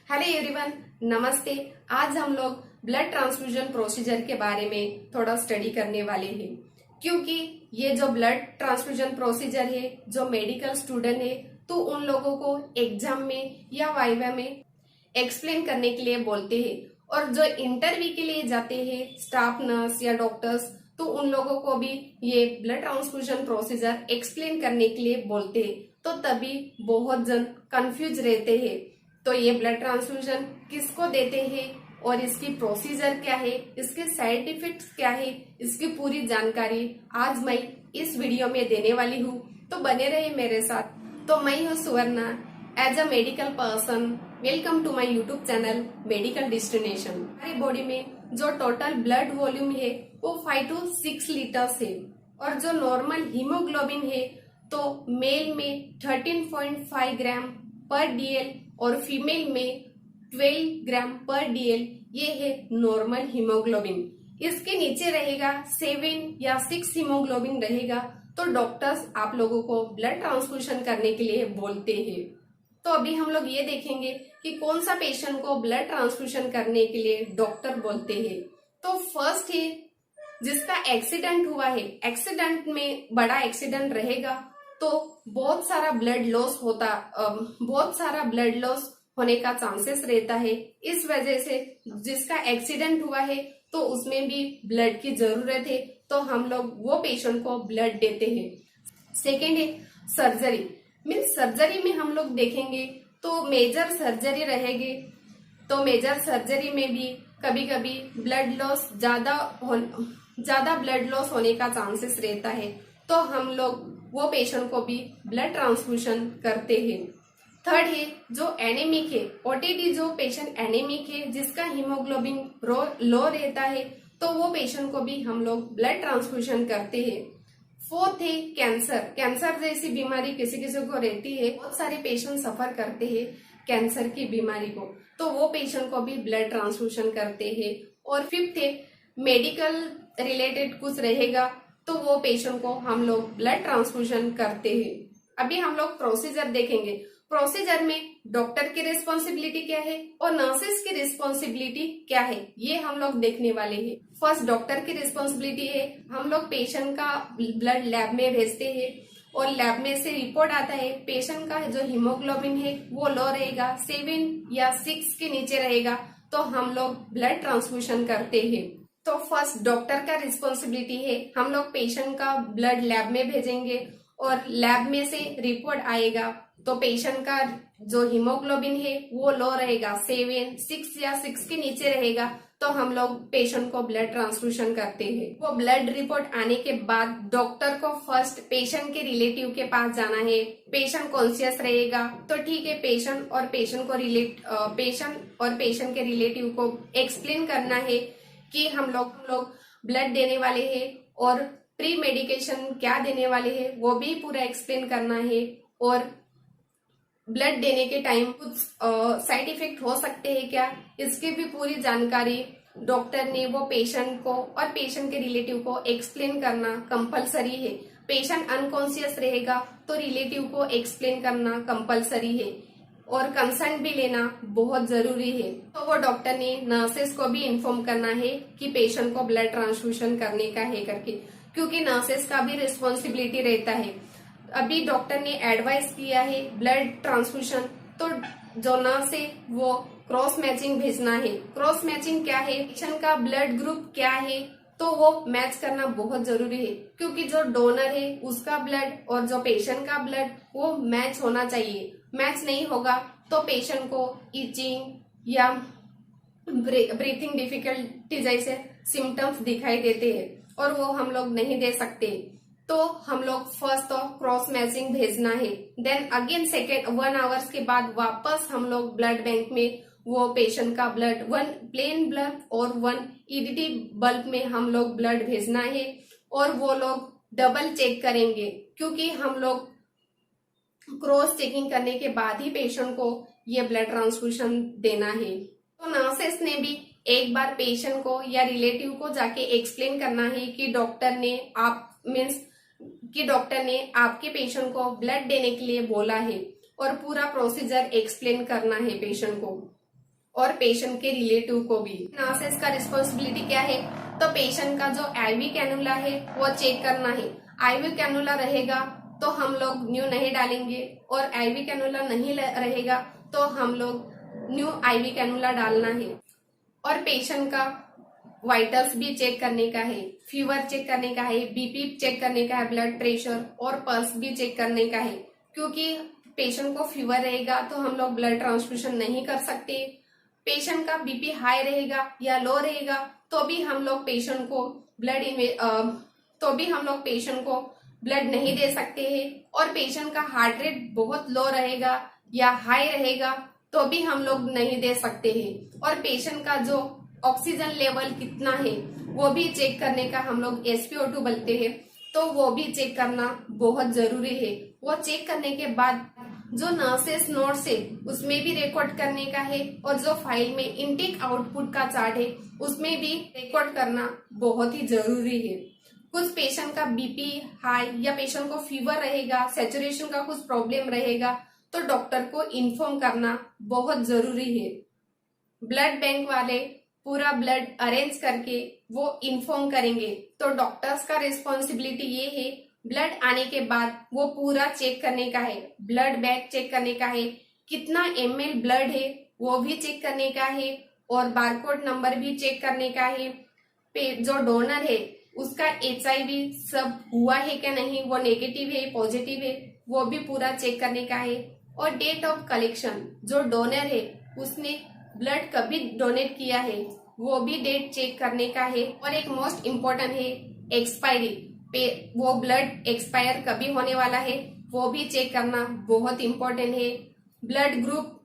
Hello everyone, नमस्ते। आज हम लोग ब्लड ट्रांसफ्यूजन प्रोसीजर के बारे में थोड़ा स्टडी करने वाले हैं, क्योंकि ये जो ब्लड ट्रांसफ्यूजन प्रोसीजर है, जो मेडिकल स्टूडेंट है, तो उन लोगों को एग्जाम में या वाइवा में एक्सप्लेन करने के लिए बोलते हैं, और जो इंटरव्यू के लिए जाते हैं स्टाफ नर्स या डॉक्टर्स, तो उन लोगों को भी ये ब्लड ट्रांसफ्यूजन प्रोसीजर एक्सप्लेन करने के लिए बोलते हैं। तो तभी बहुत जन कंफ्यूज रहते हैं। तो ये ब्लड ट्रांसफ्यूजन किसको देते हैं और इसकी प्रोसीजर क्या है, इसके साइड इफेक्ट्स क्या है, इसकी पूरी जानकारी आज मैं इस वीडियो में देने वाली हूँ। तो बने रहे मेरे साथ। तो मैं हूँ Suvarna, as a medical person. Welcome to my YouTube channel medical destination. हमारी बॉडी में जो टोटल ब्लड वॉल्यूम है वो 5 to 6 लीटर्स है, और जो नॉर्मल हीमोग्लोबिन है तो मेल में 13.5 ग्राम पर डीएल और फीमेल में 12 ग्राम पर डीएल, ये है नॉर्मल हीमोग्लोबिन। इसके नीचे रहेगा 7 या 6 हीमोग्लोबिन रहेगा, तो डॉक्टर्स आप लोगों को ब्लड ट्रांसफ्यूजन करने के लिए बोलते हैं। तो अभी हम लोग ये देखेंगे कि कौन सा पेशेंट को ब्लड ट्रांसफ्यूजन करने के लिए डॉक्टर बोलते हैं। तो फर्स्ट है जिसका एक्सीडेंट हुआ है। एक्सीडेंट में बड़ा एक्सीडेंट रहेगा तो बहुत सारा ब्लड लॉस होने का चांसेस रहता है। इस वजह से जिसका एक्सीडेंट हुआ है तो उसमें भी ब्लड की जरूरत है, तो हम लोग वो पेशेंट को ब्लड देते हैं। सेकेंड है सर्जरी। मीन्स सर्जरी में हम लोग देखेंगे तो मेजर सर्जरी रहेगी, तो मेजर सर्जरी में भी कभी कभी ज्यादा ब्लड लॉस होने का चांसेस रहता है, तो हम लोग वो पेशेंट को भी ब्लड ट्रांसफ्यूजन करते हैं। थर्ड है जो एनीमिक है, ओटीडी, जो पेशेंट एनीमिक है, जिसका हीमोग्लोबिन लो रहता है, तो वो पेशेंट को भी हम लोग ब्लड ट्रांसफ्यूजन करते हैं। फोर्थ है कैंसर। कैंसर जैसी बीमारी किसी किसी को रहती है, बहुत सारे पेशेंट सफर करते हैं कैंसर की बीमारी को, तो वो पेशेंट को भी ब्लड ट्रांसफ्यूजन करते हैं। और फिफ्थ है मेडिकल रिलेटेड कुछ रहेगा, तो वो पेशेंट को हम लोग ब्लड ट्रांसफ्यूजन करते हैं। अभी हम लोग प्रोसीजर देखेंगे। प्रोसीजर में डॉक्टर की रिस्पॉन्सिबिलिटी क्या है और नर्सेस की रिस्पॉन्सिबिलिटी क्या है, ये हम लोग देखने वाले हैं। फर्स्ट डॉक्टर की रिस्पॉन्सिबिलिटी है, हम लोग पेशेंट का ब्लड लैब में भेजते हैं और लैब में से रिपोर्ट आता है पेशेंट का जो हीमोग्लोबिन है वो लो रहेगा, 7 या 6 के नीचे रहेगा, तो हम लोग ब्लड ट्रांसफ्यूजन करते हैं। तो फर्स्ट डॉक्टर का रिस्पॉन्सिबिलिटी है, हम लोग पेशेंट का ब्लड लैब में भेजेंगे और लैब में से रिपोर्ट आएगा तो पेशेंट का जो हीमोग्लोबिन है वो लो रहेगा, 7, 6 या 6 के नीचे रहेगा, तो हम लोग पेशेंट को ब्लड ट्रांसफ्यूजन करते हैं। वो ब्लड रिपोर्ट आने के बाद डॉक्टर को फर्स्ट पेशेंट के रिलेटिव के पास जाना है। पेशेंट कॉन्शियस रहेगा तो ठीक है, पेशेंट और पेशेंट के रिलेटिव को एक्सप्लेन करना है कि हम लोग ब्लड देने वाले हैं और प्री मेडिकेशन क्या देने वाले हैं, वो भी पूरा एक्सप्लेन करना है। और ब्लड देने के टाइम कुछ साइड इफेक्ट हो सकते हैं क्या, इसकी भी पूरी जानकारी डॉक्टर ने वो पेशेंट को और पेशेंट के रिलेटिव को एक्सप्लेन करना कंपलसरी है। पेशेंट अनकॉन्शियस रहेगा तो रिलेटिव को एक्सप्लेन करना कंपलसरी है, और कंसर्न भी लेना बहुत जरूरी है। तो वो डॉक्टर ने नर्सेस को भी इन्फॉर्म करना है कि पेशेंट को ब्लड ट्रांसफ्यूजन करने का है करके, क्योंकि नर्सेस का भी रिस्पॉन्सिबिलिटी रहता है। अभी डॉक्टर ने एडवाइस किया है ब्लड ट्रांसफ्यूजन, तो जो नर्स है वो क्रॉस मैचिंग भेजना है। क्रॉस मैचिंग क्या है, पेशेंट का ब्लड ग्रुप क्या है, तो वो मैच करना बहुत जरूरी है, क्योंकि जो डोनर है उसका ब्लड और जो पेशेंट का ब्लड वो मैच होना चाहिए। मैच नहीं होगा तो पेशेंट को इचिंग या ब्रीथिंग डिफिकल्टी जैसे सिम्टम्स दिखाई देते हैं, और वो हम लोग नहीं दे सकते। तो हम लोग फर्स्ट तो क्रॉस मैचिंग भेजना है, देन अगेन सेकेंड 1 आवर्स के बाद वापस हम लोग ब्लड बैंक में वो पेशेंट का ब्लड 1 प्लेन ब्लड और 1 ईडीटी बल्ब में हम लोग ब्लड भेजना है, और वो लोग डबल चेक करेंगे, क्योंकि हम लोग क्रॉस चेकिंग करने के बाद ही पेशेंट को ये ब्लड ट्रांसफ्यूजन देना है। तो नर्सेस ने भी एक बार पेशेंट को या रिलेटिव को जाके एक्सप्लेन करना है कि डॉक्टर ने आपके पेशेंट को ब्लड देने के लिए बोला है, और पूरा प्रोसीजर एक्सप्लेन करना है पेशेंट को। और पेशेंट के रिलेटिव को भी। नर्सेस का रिस्पॉन्सिबिलिटी क्या है, तो पेशेंट का जो आईवी कैनुला है वो चेक करना है। आईवी कैनुला रहेगा तो हम लोग न्यू नहीं डालेंगे, और आईवी कैनुला नहीं रहेगा तो हम लोग न्यू आईवी कैनुला डालना है। और पेशेंट का वाइटल्स भी चेक करने का है, फीवर चेक करने का है, बीपी चेक करने का है, ब्लड प्रेशर और पल्स भी चेक करने का है। क्योंकि पेशेंट को फीवर रहेगा तो हम लोग ब्लड ट्रांसफ्यूजन नहीं कर सकते। पेशेंट का बीपी हाई रहेगा या लो रहेगा तो भी हम लोग पेशेंट को ब्लड नहीं दे सकते हैं। और पेशेंट का हार्ट रेट बहुत लो रहेगा या हाई रहेगा तो भी हम लोग नहीं दे सकते हैं। और पेशेंट का जो ऑक्सीजन लेवल कितना है वो भी चेक करने का हम लोग SpO2 बोलते हैं, तो वो भी चेक करना बहुत जरूरी है। वो चेक करने के बाद जो नर्सेस नोट्स है उसमें भी रिकॉर्ड करने का है, और जो फाइल में इनटेक आउटपुट का चार्ट है उसमें भी रिकॉर्ड करना बहुत ही जरूरी है। कुछ पेशेंट का बीपी हाई या पेशेंट को फीवर रहेगा, सैचुरेशन का कुछ प्रॉब्लम रहेगा तो डॉक्टर को इन्फॉर्म करना बहुत जरूरी है। ब्लड बैंक वाले पूरा ब्लड अरेंज करके वो इन्फॉर्म करेंगे, तो डॉक्टर्स का रिस्पॉन्सिबिलिटी ये है ब्लड आने के बाद वो पूरा चेक करने का है, ब्लड बैग चेक करने का है, कितना ml ब्लड है वो भी चेक करने का है, और बारकोड नंबर भी चेक करने का है। जो डोनर है उसका HIV सब हुआ है क्या नहीं, वो नेगेटिव है पॉजिटिव है वो भी पूरा चेक करने का है। और डेट ऑफ कलेक्शन, जो डोनर है उसने ब्लड कभी डोनेट किया है वो भी डेट चेक करने का है। और एक मोस्ट इम्पोर्टेंट है एक्सपायरी, वो ब्लड एक्सपायर कभी होने वाला है वो भी चेक करना बहुत इम्पोर्टेंट है। ब्लड ग्रुप,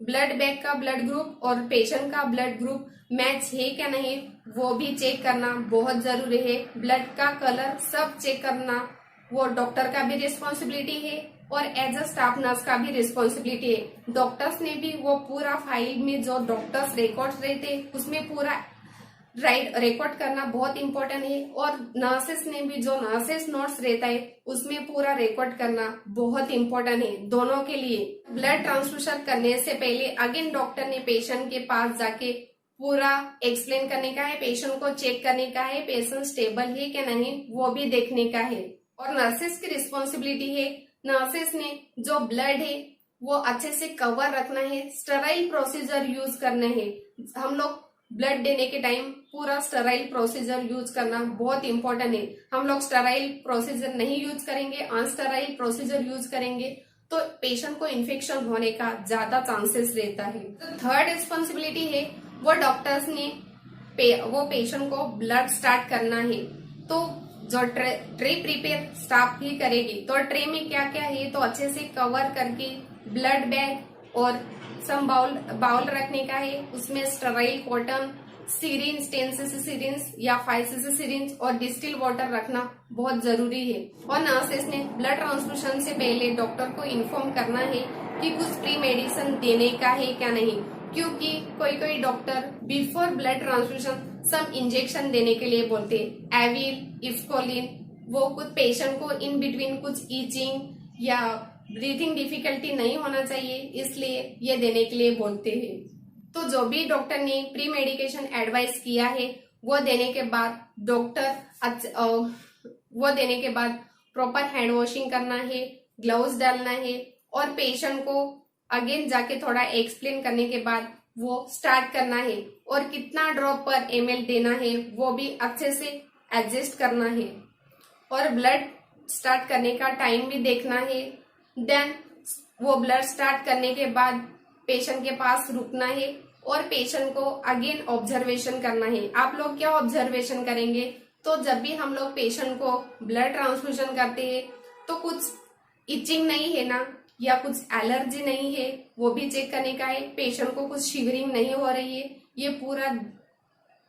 ब्लड बैंक का ब्लड ग्रुप और पेशेंट का ब्लड ग्रुप मैच है क्या नहीं वो भी चेक करना बहुत जरूरी है। ब्लड का कलर सब चेक करना वो डॉक्टर का भी रिस्पॉन्सिबिलिटी है, और एज अ स्टाफ नर्स का भी रिस्पॉन्सिबिलिटी है। डॉक्टर्स ने भी वो पूरा फाइल में जो डॉक्टर्स रिकॉर्ड्स रहते उसमें पूरा रिकॉर्ड करना बहुत इम्पोर्टेंट है, और नर्सेस ने भी जो नर्सेस नोट्स रहता है उसमें पूरा रिकॉर्ड करना बहुत इम्पोर्टेंट है दोनों के लिए। ब्लड ट्रांसफ्यूजन करने से पहले अगेन डॉक्टर ने पेशेंट के पास जाके पूरा एक्सप्लेन करने का है, पेशेंट को चेक करने का है, पेशेंट स्टेबल है क्या नहीं वो भी देखने का है। और नर्सेस की रिस्पॉन्सिबिलिटी है, नर्सेस ने जो ब्लड है वो अच्छे से कवर रखना है, स्टेराइल प्रोसीजर यूज करना है। हम लोग ब्लड देने के टाइम पूरा स्टेराइल प्रोसीजर यूज करना बहुत इंपॉर्टेंट है। हम लोग स्टेराइल प्रोसीजर नहीं यूज करेंगे, अनस्टेराइल प्रोसीजर यूज करेंगे तो पेशेंट को इन्फेक्शन होने का ज्यादा चांसेस रहता है। तो थर्ड रिस्पॉन्सिबिलिटी है वो डॉक्टर्स ने वो पेशेंट को ब्लड स्टार्ट करना है, तो जो ट्रे प्रिपेयर स्टाफ ही करेगी। तो ट्रे में क्या क्या है तो अच्छे से कवर करके ब्लड बैग और सम बाउल रखने का है, उसमें sterile cotton, syringe 10 cc syringe या 5 cc सिरिंज और डिस्टिल वाटर रखना बहुत जरूरी है। और नर्सेस ने ब्लड ट्रांसफ्यूजन से पहले डॉक्टर को इन्फॉर्म करना है कि कुछ प्री मेडिसिन देने का है क्या नहीं, क्योंकि कोई डॉक्टर बिफोर ब्लड ट्रांसफ्यूजन सम इंजेक्शन देने के लिए बोलते हैं, एविल, इफ्कोलिन, वो कुछ पेशेंट को इन बिटवीन कुछ ईचिंग या ब्रीथिंग डिफिकल्टी नहीं होना चाहिए इसलिए ये देने के लिए बोलते हैं। तो जो भी डॉक्टर ने प्री मेडिकेशन एडवाइस किया है वो देने के बाद प्रॉपर हैंड वॉशिंग करना है, ग्लव्स डालना है, और पेशेंट को अगेन जाके थोड़ा एक्सप्लेन करने के बाद वो स्टार्ट करना है, और कितना ड्रॉप पर ml देना है वो भी अच्छे से एडजस्ट करना है, और ब्लड स्टार्ट करने का टाइम भी देखना है। देन वो ब्लड स्टार्ट करने के बाद पेशेंट के पास रुकना है और पेशेंट को अगेन ऑब्जर्वेशन करना है। आप लोग क्या ऑब्जर्वेशन करेंगे, तो जब भी हम लोग पेशेंट को ब्लड ट्रांसफ्यूजन करते हैं तो कुछ इचिंग नहीं है ना, या कुछ एलर्जी नहीं है वो भी चेक करने का है, पेशेंट को कुछ शिवरिंग नहीं हो रही है, ये पूरा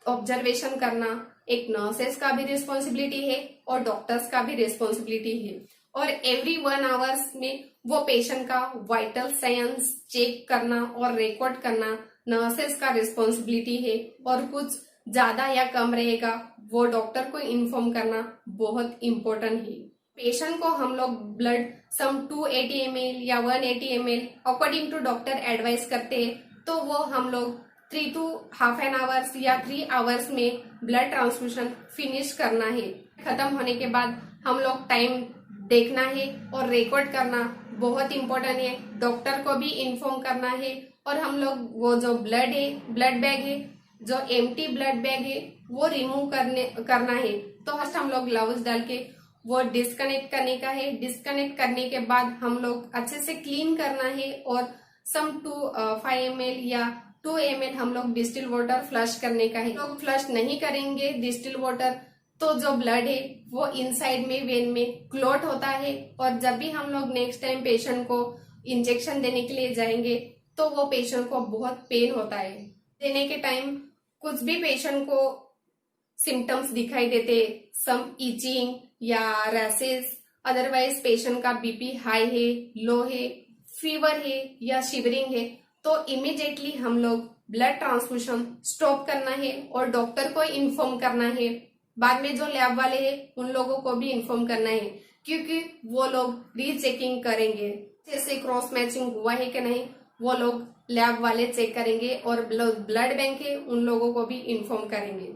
ऑब्जर्वेशन करना एक नर्सेस का भी रिस्पॉन्सिबिलिटी है और डॉक्टर्स का भी रिस्पॉन्सिबिलिटी है। और एवरी 1 आवर्स में वो पेशेंट का वाइटल साइंस चेक करना और रिकॉर्ड करना नर्सेस का रिस्पॉन्सिबिलिटी है, और कुछ ज्यादा या कम रहेगा वो डॉक्टर को इन्फॉर्म करना बहुत इम्पोर्टेंट है। पेशेंट को हम लोग ब्लड सम 280 ml या 180 ml according to doctor advice करते हैं, तो वो हम लोग 3 to हाफ एन आवर्स या 3 आवर्स में ब्लड ट्रांसफ्यूजन फिनिश करना है। खत्म होने के बाद हम लोग टाइम देखना है और रिकॉर्ड करना बहुत इम्पोर्टेंट है। डॉक्टर को भी इन्फॉर्म करना है और हम लोग वो जो ब्लड बैग है, जो एम्प्टी ब्लड बैग है वो रिमूव करना है। तो फर्स्ट हम लोग ग्लव्स डाल के वो डिस्कनेक्ट करने का है। डिस्कनेक्ट करने के बाद हम लोग अच्छे से क्लीन करना है और सम 5 ml या 2 ml हम लोग डिस्टिल वाटर फ्लश करने का है। लोग फ्लश नहीं करेंगे डिस्टिल वाटर तो जो ब्लड है वो इनसाइड में वेन में क्लॉट होता है और जब भी हम लोग नेक्स्ट टाइम पेशेंट को इंजेक्शन देने के लिए जाएंगे तो वो पेशेंट को बहुत पेन होता है। देने के टाइम कुछ भी पेशेंट को सिम्टम्स दिखाई देते, सम इचिंग या रैसेस, अदरवाइज पेशेंट का बीपी हाई है, लो है, फीवर है या शिवरिंग है, तो इमीडिएटली हम लोग ब्लड ट्रांसफ्यूजन स्टॉप करना है और डॉक्टर को इन्फॉर्म करना है। बाद में जो लैब वाले हैं उन लोगों को भी इन्फॉर्म करना है क्योंकि वो लोग रीचेकिंग करेंगे, जैसे क्रॉस मैचिंग हुआ है कि नहीं वो लोग लैब वाले चेक करेंगे और ब्लड बैंक है उन लोगों को भी इन्फॉर्म करेंगे।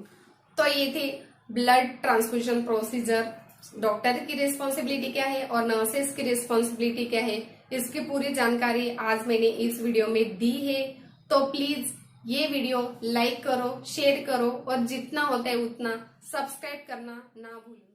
तो ये थी ब्लड ट्रांसफ्यूजन प्रोसीजर। डॉक्टर की रिस्पॉन्सिबिलिटी क्या है और नर्सेस की रिस्पॉन्सिबिलिटी क्या है, इसकी पूरी जानकारी आज मैंने इस वीडियो में दी है। तो प्लीज ये वीडियो लाइक करो, शेयर करो और जितना होता है उतना सब्सक्राइब करना ना भूलो।